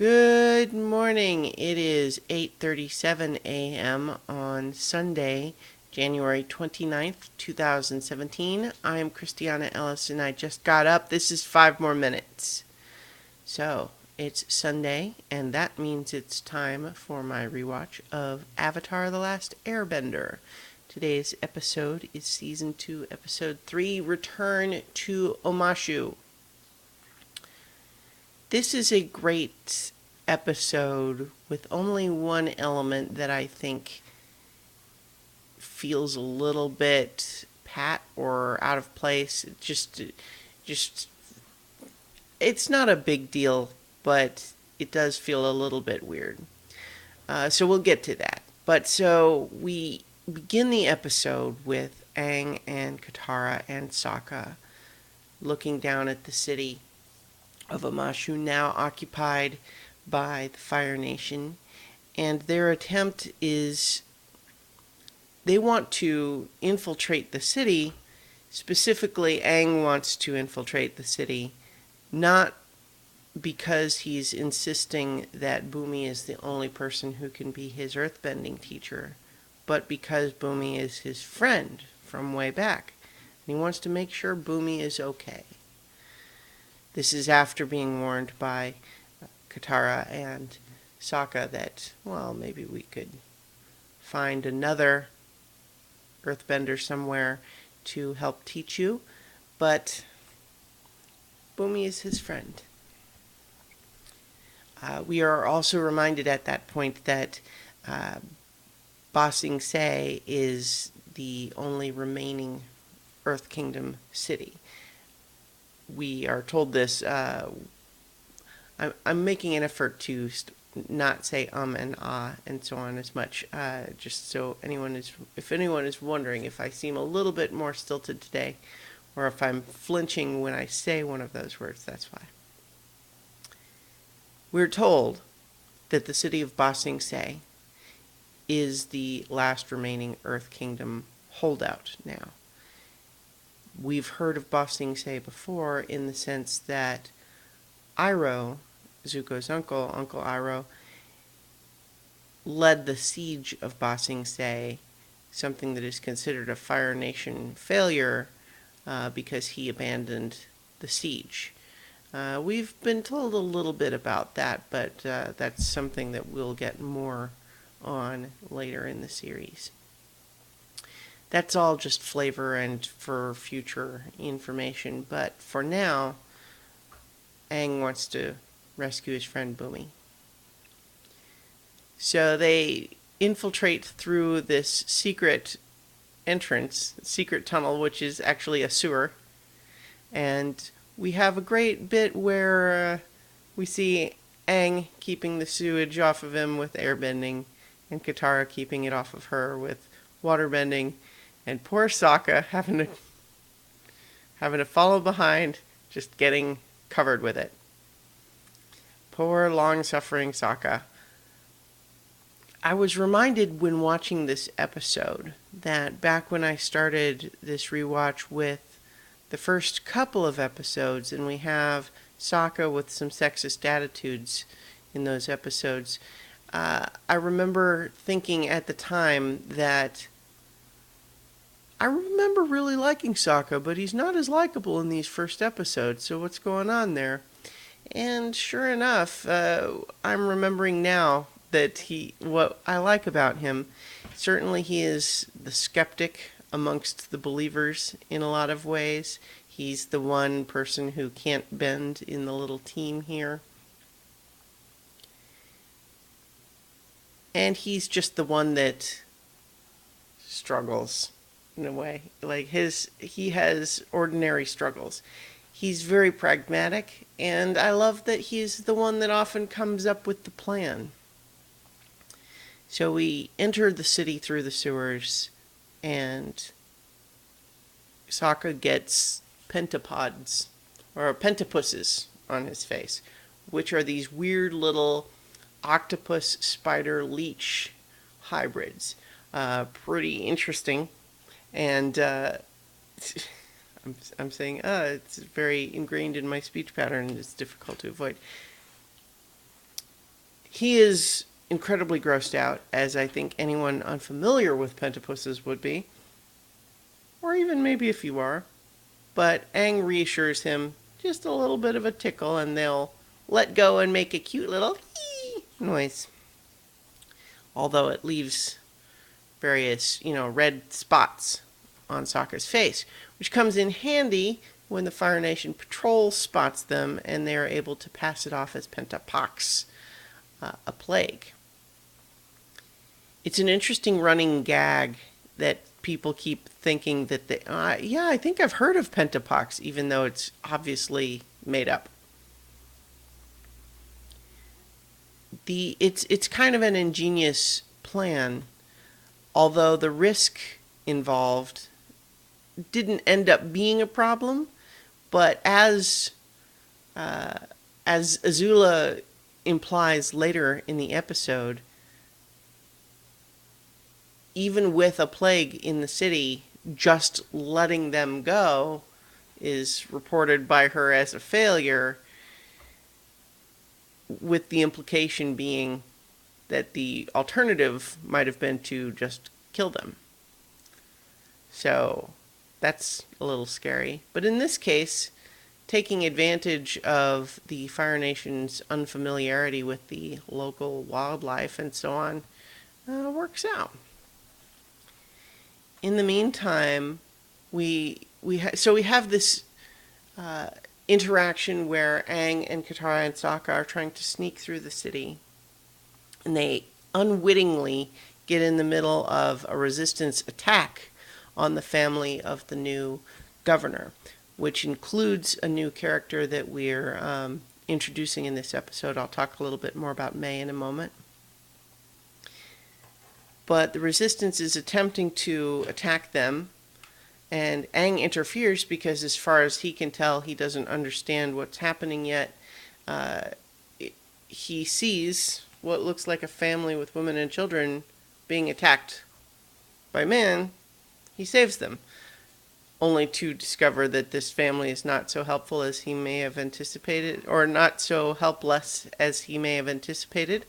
Good morning. It is 8:37 a.m. on Sunday, January 29th, 2017. I am Christiana Ellis and I just got up. This is 5 more minutes. So, it's Sunday and that means it's time for my rewatch of Avatar: The Last Airbender. Today's episode is Season 2, Episode 3, Return to Omashu. This is a great episode with only one element that I think feels a little bit pat or out of place. Just it's not a big deal, but it does feel a little bit weird. So we'll get to that. But so we begin the episode with Aang and Katara and Sokka looking down at the city of Omashu, now occupied by the Fire Nation, and their attempt is they want to infiltrate the city. Specifically, Aang wants to infiltrate the city, not because he's insisting that Bumi is the only person who can be his earthbending teacher, but because Bumi is his friend from way back. And he wants to make sure Bumi is okay. This is after being warned by Katara and Sokka that, well, maybe we could find another earthbender somewhere to help teach you, but Bumi is his friend. We are also reminded at that point that Ba Sing Se is the only remaining Earth Kingdom city. We are told this. I'm making an effort to not say and ah and so on as much, just so if anyone is wondering if I seem a little bit more stilted today, or if I'm flinching when I say one of those words, that's why. We're told that the city of Ba Sing Se is the last remaining Earth Kingdom holdout now. We've heard of Ba Sing Se before in the sense that Iroh, Zuko's uncle, Uncle Iroh, led the siege of Ba Sing Se, something that is considered a Fire Nation failure because he abandoned the siege. We've been told a little bit about that, but that's something that we'll get more on later in the series. That's all just flavor and for future information, but for now, Aang wants to rescue his friend Bumi. So they infiltrate through this secret entrance, secret tunnel, which is actually a sewer, and we have a great bit where we see Aang keeping the sewage off of him with airbending, and Katara keeping it off of her with waterbending. And poor Sokka having to follow behind, just getting covered with it. Poor, long-suffering Sokka. I was reminded when watching this episode that back when I started this rewatch with the first couple of episodes, and we have Sokka with some sexist attitudes in those episodes, I remember thinking at the time that I remember really liking Sokka, but he's not as likable in these first episodes, so what's going on there? And sure enough, I'm remembering now that what I like about him, certainly he is the skeptic amongst the believers in a lot of ways. He's the one person who can't bend in the little team here. And he's just the one that struggles. In a way, like he has ordinary struggles. He's very pragmatic, and I love that he's the one that often comes up with the plan. So we enter the city through the sewers, and Sokka gets pentapods, or pentapusses, on his face, which are these weird little octopus spider leech hybrids. Pretty interesting. And I'm saying, it's very ingrained in my speech pattern. It's difficult to avoid. he is incredibly grossed out, as I think anyone unfamiliar with pentapusses would be, or even maybe if you are. But Aang reassures him, just a little bit of a tickle, and they'll let go and make a cute little hee noise. Although it leaves various, red spots on Sokka's face, which comes in handy when the Fire Nation patrol spots them and they are able to pass it off as pentapox, a plague. It's an interesting running gag that people keep thinking that I think I've heard of pentapox, even though it's obviously made up. It's kind of an ingenious plan, although the risk involved didn't end up being a problem. But as Azula implies later in the episode, even with a plague in the city, just letting them go is reported by her as a failure, with the implication being that the alternative might have been to just kill them. So that's a little scary. But in this case, taking advantage of the Fire Nation's unfamiliarity with the local wildlife and so on works out. In the meantime, we have this interaction where Aang and Katara and Sokka are trying to sneak through the city, and they unwittingly get in the middle of a resistance attack on the family of the new governor, which includes a new character that we're introducing in this episode. I'll talk a little bit more about May in a moment. But the resistance is attempting to attack them, and Aang interferes because, as far as he can tell, he doesn't understand what's happening yet. He sees what looks like a family with women and children being attacked by men. He saves them, only to discover that this family is not so helpful as he may have anticipated, or not so helpless as he may have anticipated,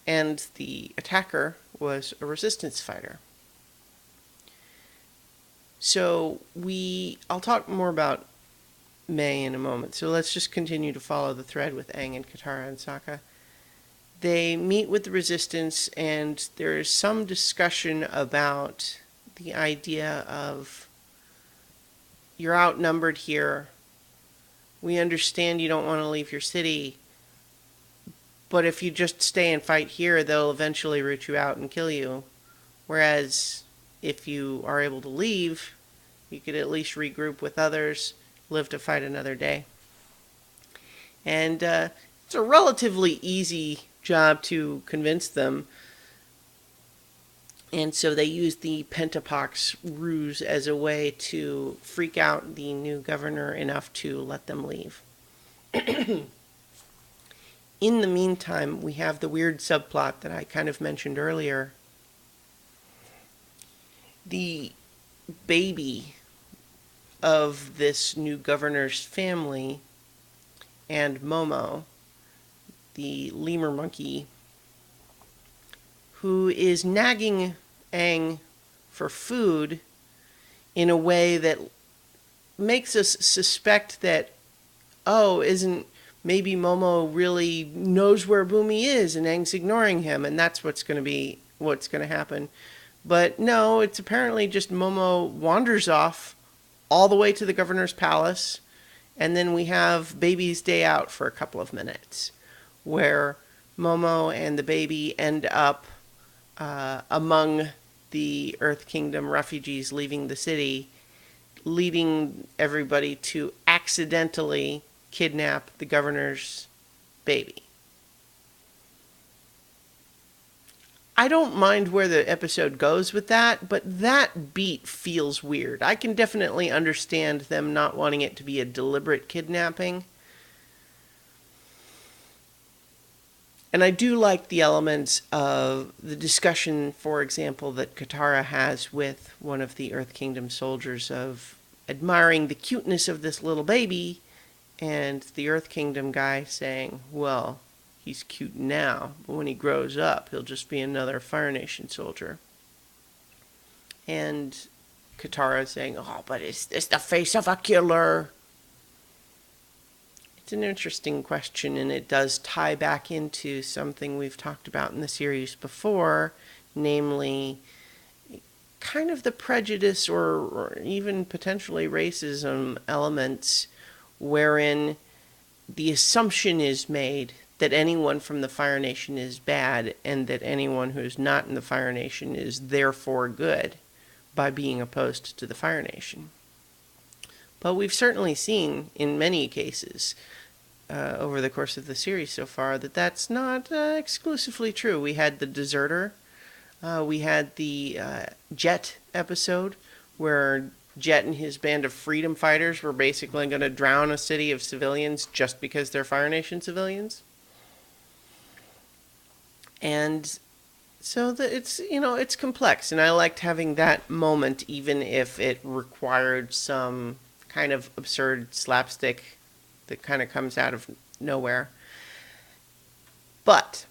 and the attacker was a resistance fighter. So I'll talk more about May in a moment. So let's just continue to follow the thread with Aang and Katara and Sokka. They meet with the resistance, and there is some discussion about the idea of, you're outnumbered here. We understand you don't want to leave your city, but if you just stay and fight here, they'll eventually root you out and kill you. Whereas if you are able to leave, you could at least regroup with others, live to fight another day. And it's a relatively easy job to convince them. And so they use the pentapox ruse as a way to freak out the new governor enough to let them leave. In the meantime, we have the weird subplot that I kind of mentioned earlier. The baby of this new governor's family and Momo, the lemur monkey, who is nagging Aang for food in a way that makes us suspect that, isn't maybe Momo really knows where Bumi is and Aang's ignoring him, and that's what's going to happen. But no, it's apparently just Momo wanders off all the way to the governor's palace, and then we have baby's day out for a couple of minutes, where Momo and the baby end up among the Earth Kingdom refugees leaving the city, leading everybody to accidentally kidnap the governor's baby. I don't mind where the episode goes with that, but that beat feels weird. I can definitely understand them not wanting it to be a deliberate kidnapping. And I do like the elements of the discussion, for example, that Katara has with one of the Earth Kingdom soldiers, of admiring the cuteness of this little baby, and the Earth Kingdom guy saying, well, he's cute now, but when he grows up, he'll just be another Fire Nation soldier. And Katara saying, "Oh, but is this the face of a killer?" It's an interesting question, and it does tie back into something we've talked about in the series before, namely kind of the prejudice or even potentially racism elements wherein the assumption is made that anyone from the Fire Nation is bad and that anyone who is not in the Fire Nation is therefore good by being opposed to the Fire Nation. But we've certainly seen in many cases over the course of the series so far that that's not exclusively true. We had the Deserter. We had the Jet episode where Jet and his band of freedom fighters were basically going to drown a city of civilians just because they're Fire Nation civilians. And so it's complex, and I liked having that moment, even if it required some kind of absurd slapstick that kind of comes out of nowhere. But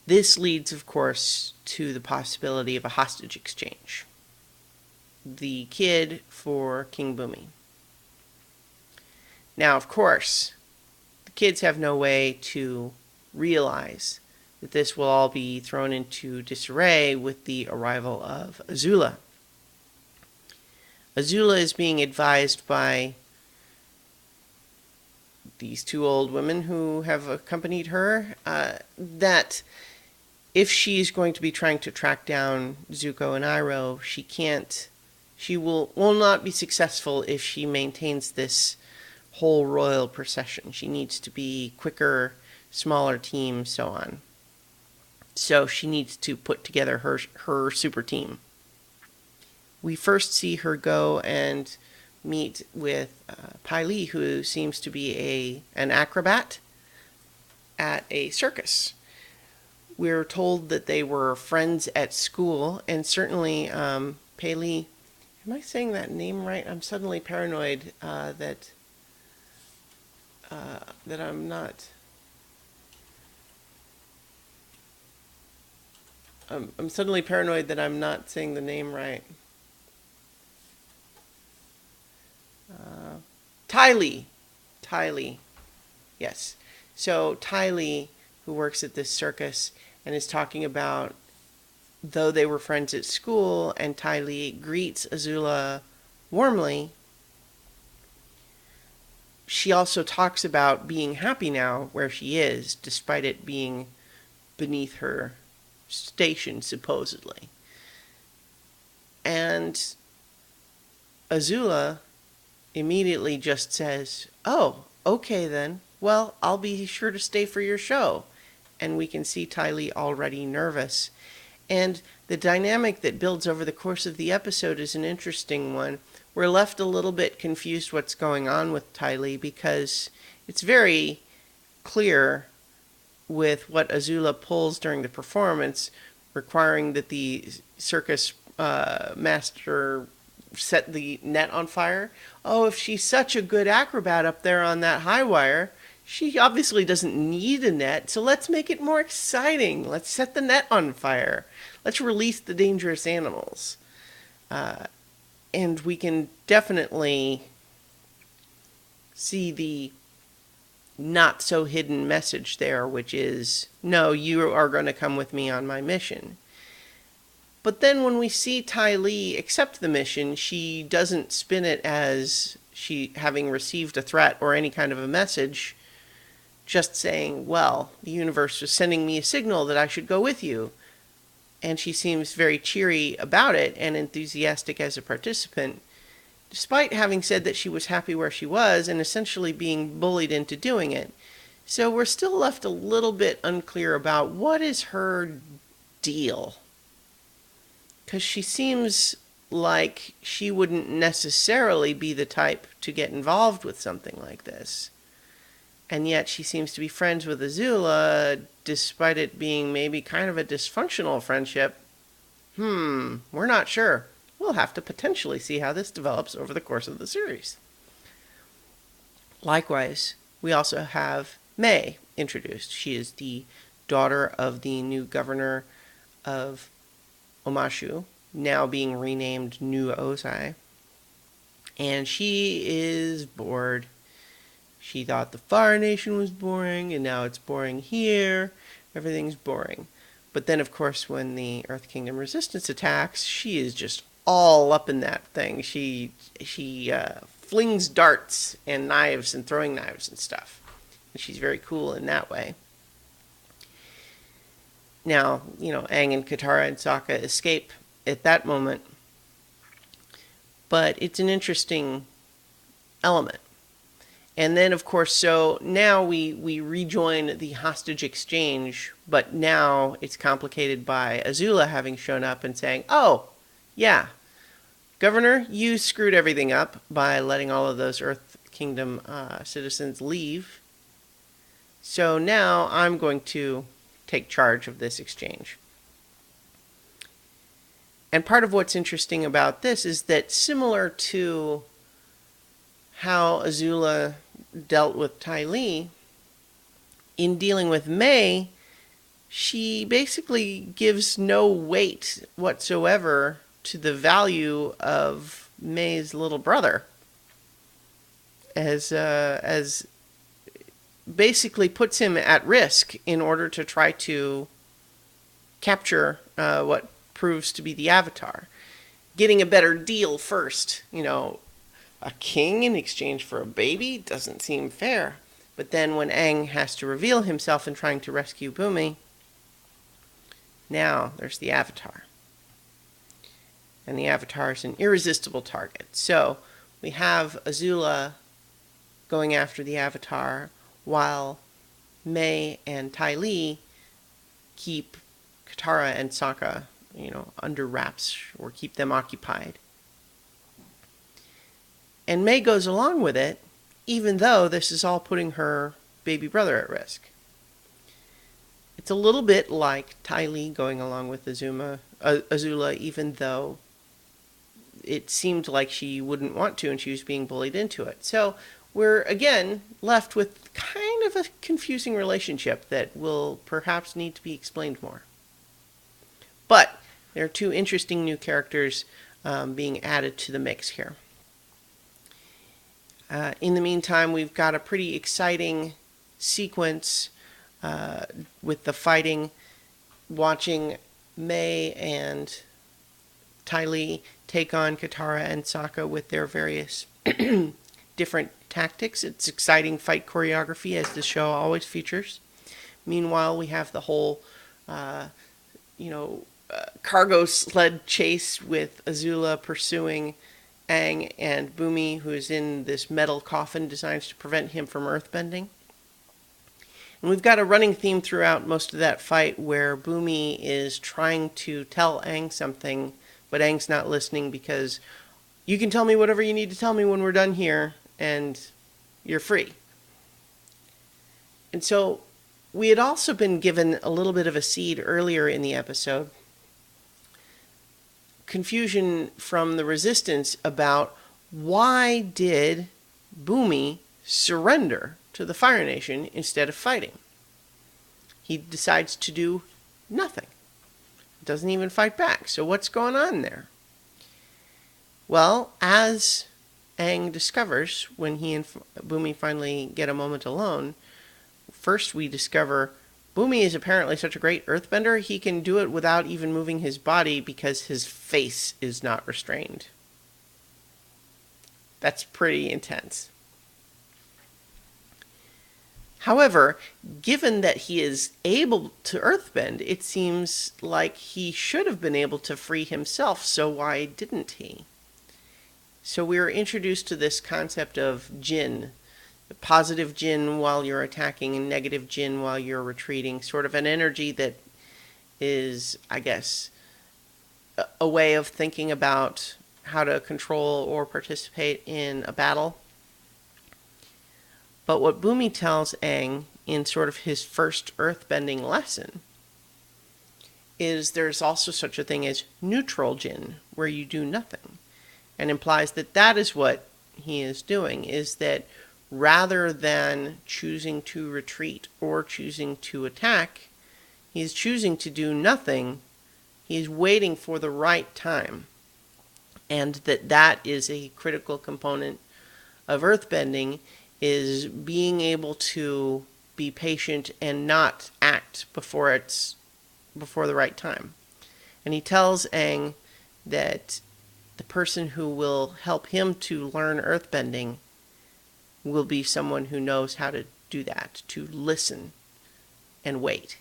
this leads, of course, to the possibility of a hostage exchange. The kid for King Bumi. Now, of course, the kids have no way to realize that this will all be thrown into disarray with the arrival of Azula. Azula is being advised by these two old women who have accompanied her that if she's going to be trying to track down Zuko and Iroh, she will not be successful if she maintains this whole royal procession. She needs to be quicker, smaller team, so on. So she needs to put together her super team. We first see her go and meet with Pai Li, who seems to be an acrobat at a circus. We're told that they were friends at school, and certainly Pai Li, am I saying that name right? I'm suddenly paranoid that I'm not. I'm suddenly paranoid that I'm not saying the name right. Ty Lee. Yes. So Ty Lee, who works at this circus and is talking about, though they were friends at school, and Ty Lee greets Azula warmly, she also talks about being happy now where she is, despite it being beneath her station, supposedly. And Azula immediately just says, "Oh, okay then. Well, I'll be sure to stay for your show." And we can see Ty Lee already nervous. And the dynamic that builds over the course of the episode is an interesting one. We're left a little bit confused what's going on with Ty Lee, because it's very clear with what Azula pulls during the performance, requiring that the circus master set the net on fire. Oh, if she's such a good acrobat up there on that high wire, she obviously doesn't need a net, so let's make it more exciting. Let's set the net on fire. Let's release the dangerous animals. And we can definitely see the not so hidden message there, which is, no, you are going to come with me on my mission. But then when we see Ty Lee accept the mission, she doesn't spin it as she having received a threat or any kind of a message, just saying, well, the universe was sending me a signal that I should go with you. And she seems very cheery about it and enthusiastic as a participant, despite having said that she was happy where she was and essentially being bullied into doing it. So we're still left a little bit unclear about what is her deal. Because she seems like she wouldn't necessarily be the type to get involved with something like this. And yet she seems to be friends with Azula, despite it being maybe kind of a dysfunctional friendship. We're not sure. We'll have to potentially see how this develops over the course of the series. Likewise, we also have Mei introduced. She is the daughter of the new governor of Omashu, now being renamed New Ozai. And she is bored. She thought the Fire Nation was boring, and now it's boring here. Everything's boring. But then, of course, when the Earth Kingdom Resistance attacks, she is just all up in that thing. She flings darts and knives and throwing knives and stuff. And she's very cool in that way. Now, Aang and Katara and Sokka escape at that moment. But it's an interesting element. And then, of course, so now we rejoin the hostage exchange, but now it's complicated by Azula having shown up and saying, oh, yeah, Governor, you screwed everything up by letting all of those Earth Kingdom citizens leave. So now I'm going to take charge of this exchange. And part of what's interesting about this is that similar to how Azula dealt with Ty Lee, in dealing with Mei, she basically gives no weight whatsoever to the value of Mei's little brother, as basically puts him at risk in order to try to capture what proves to be the Avatar. Getting a better deal first, a king in exchange for a baby doesn't seem fair. But then when Aang has to reveal himself in trying to rescue Bumi, now there's the Avatar. And the Avatar is an irresistible target. So we have Azula going after the Avatar while Mei and Ty Lee keep Katara and Sokka, under wraps or keep them occupied. And Mei goes along with it, even though this is all putting her baby brother at risk. It's a little bit like Ty Lee going along with Azula, even though it seemed like she wouldn't want to and she was being bullied into it. So we're, again, left with kind of a confusing relationship that will perhaps need to be explained more. But there are two interesting new characters being added to the mix here. In the meantime, we've got a pretty exciting sequence with the fighting, watching Mei and Ty Lee take on Katara and Sokka with their various different tactics. It's exciting fight choreography, as the show always features. Meanwhile, we have the whole, cargo sled chase with Azula pursuing Aang and Bumi, who is in this metal coffin designed to prevent him from earthbending. And we've got a running theme throughout most of that fight where Bumi is trying to tell Aang something, but Aang's not listening because you can tell me whatever you need to tell me when we're done here, and you're free. And so we had also been given a little bit of a seed earlier in the episode. Confusion from the Resistance about why did Bumi surrender to the Fire Nation instead of fighting. He decides to do nothing. Doesn't even fight back. So what's going on there? Well, as Aang discovers when he and Bumi finally get a moment alone, first we discover Bumi is apparently such a great earthbender, he can do it without even moving his body because his face is not restrained. That's pretty intense. However, given that he is able to earthbend, it seems like he should have been able to free himself, so why didn't he? So we are introduced to this concept of Jin. Positive Jin while you're attacking and negative Jin while you're retreating. Sort of an energy that is, I guess, a way of thinking about how to control or participate in a battle. But what Bumi tells Aang in sort of his first earthbending lesson is there's also such a thing as neutral Jin, where you do nothing. And implies that that is what he is doing, is that rather than choosing to retreat or choosing to attack, he's choosing to do nothing. He's waiting for the right time. And that is a critical component of earthbending, is being able to be patient and not act before the right time. And he tells Aang that the person who will help him to learn earthbending will be someone who knows how to do that, to listen and wait,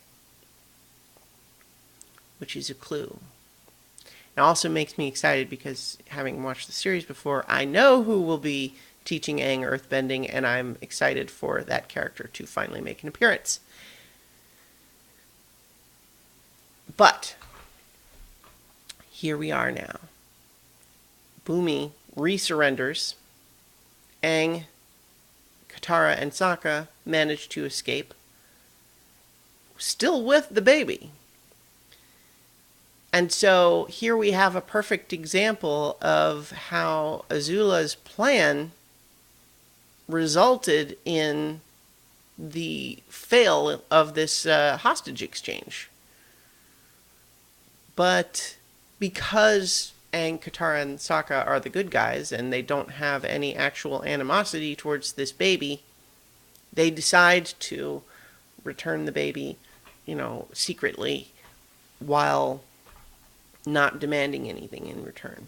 which is a clue. It also makes me excited because, having watched the series before, I know who will be teaching Aang earthbending, and I'm excited for that character to finally make an appearance. But here we are now. Bumi resurrenders. Aang, Katara, and Sokka manage to escape, still with the baby. And so here we have a perfect example of how Azula's plan resulted in the fail of this hostage exchange. But because Aang, Katara, and Sokka are the good guys and they don't have any actual animosity towards this baby, they decide to return the baby, secretly, while not demanding anything in return.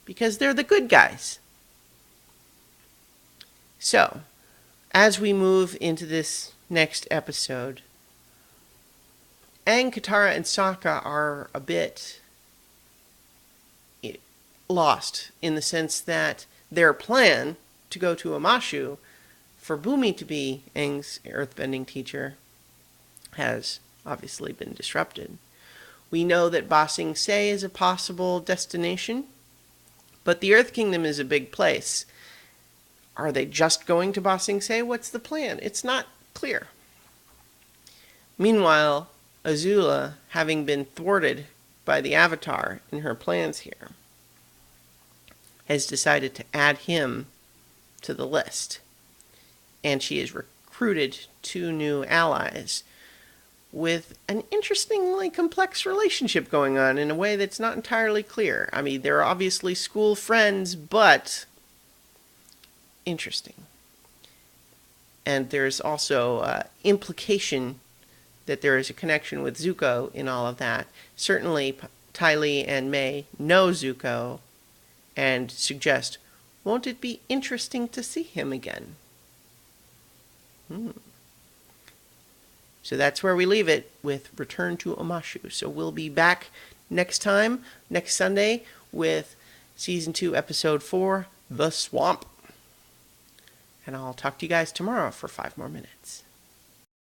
Because they're the good guys. So, as we move into this next episode, Aang, Katara, and Sokka are a bit lost, in the sense that their plan to go to Omashu for Bumi to be Aang's earthbending teacher has obviously been disrupted. We know that Ba Sing Se is a possible destination, but the Earth Kingdom is a big place. Are they just going to Ba Sing Se? What's the plan? It's not clear. Meanwhile, Azula, having been thwarted by the Avatar in her plans here, has decided to add him to the list. And she has recruited 2 new allies with an interestingly complex relationship going on in a way that's not entirely clear. I mean, they're obviously school friends, but interesting. And there's also implication that there is a connection with Zuko in all of that. Certainly, Ty Lee and May know Zuko and suggest, won't it be interesting to see him again? So that's where we leave it with Return to Omashu. So we'll be back next Sunday, with Season 2, Episode 4, The Swamp. And I'll talk to you guys tomorrow for 5 more minutes.